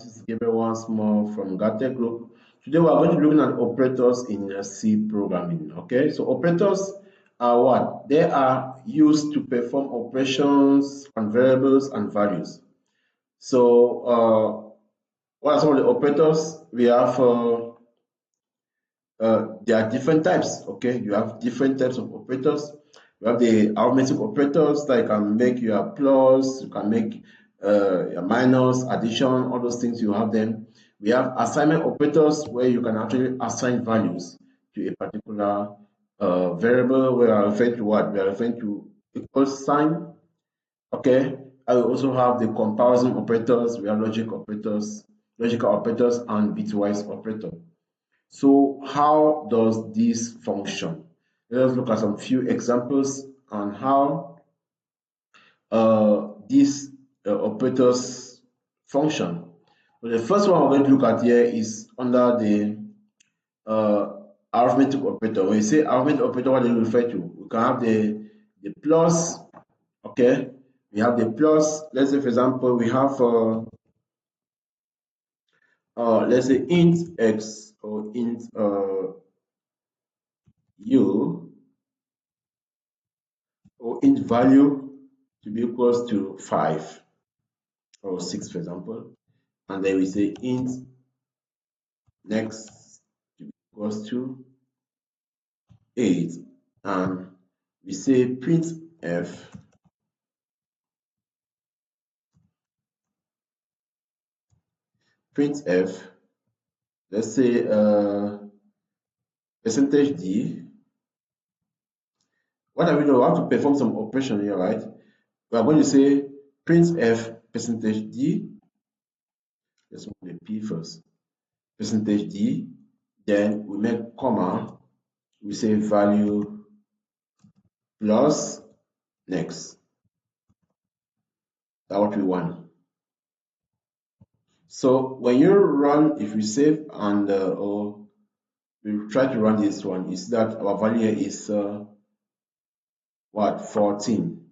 This is Gabriel once more from NgahTech Group. Today we are going to be looking at operators in C programming. Okay, so operators are what? They are used to perform operations on variables and values. So what are some of the operators? We have there are different types. Okay, you have different types of operators. You have the arithmetic operators that can make your plus, you can make your minus, addition, all those things. You have them. We have assignment operators where you can actually assign values to a particular variable. We are referring to what? We are referring to equal sign. Okay. I will also have the comparison operators. We have logical operators, and bitwise operator. So how does this function? Let us look at some few examples on how these operators function. So the first one we're going to look at here is under the arithmetic operator. When you say arithmetic operator, what do you refer to? We can have the plus. Okay, we have the plus. Let's say, for example, we have let's say int x or int u or int value to be equals to 5 or 6, for example, and then we say int next to be equals to 8, and we say printf let's say percentage d. What are we doing? We have to perform some operation here, right? We are going to say printf percentage d. Let's move the p first. Percentage d. Then we make comma. We say value plus next. That's what we want. So when you run, if we save and or we try to run this one, is that our value here is what? 14.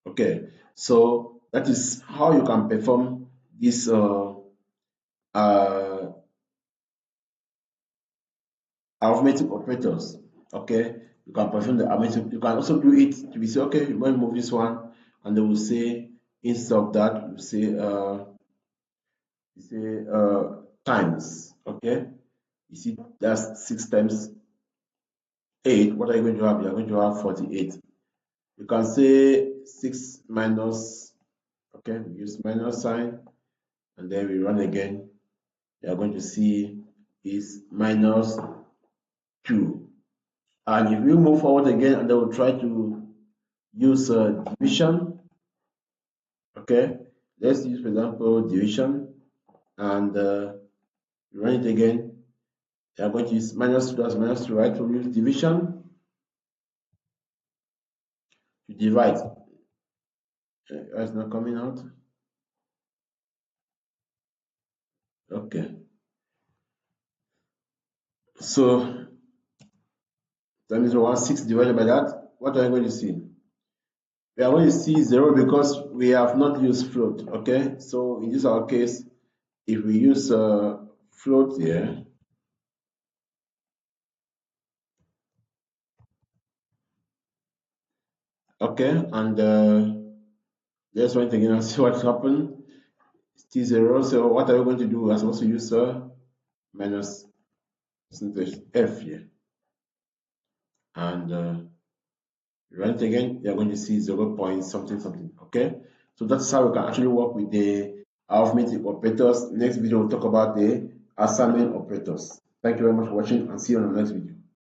Okay, so that is how you can perform this arithmetic operators. Okay, you can perform the arithmetic. You can also do it to be say, okay, you want to move this one, and they will say instead of that, we say times. Okay, you see that's 6 times 8. What are you going to have? You are going to have 48. You can say 6 minus. Okay, we use minus sign, and then we run again. You are going to see is minus 2. And if we move forward again, and then we'll try to use division. Okay, let's use, for example, division, and run it again. You are going to use minus 2, that's minus 2, right? So we use division to divide. It's not coming out. Okay. So that means 6 divided by that. What are you going to see? We are going to see 0 because we have not used float. Okay. So in this our case, if we use float here, okay, and let's run it again and see what happened. Still 0. So what are we going to do? We are supposed to use minus percentage f here, and run it again. You are going to see 0 point something something. Okay, so that's how we can actually work with the arithmetic operators. Next video we'll talk about the assignment operators. Thank you very much for watching, and see you on the next video.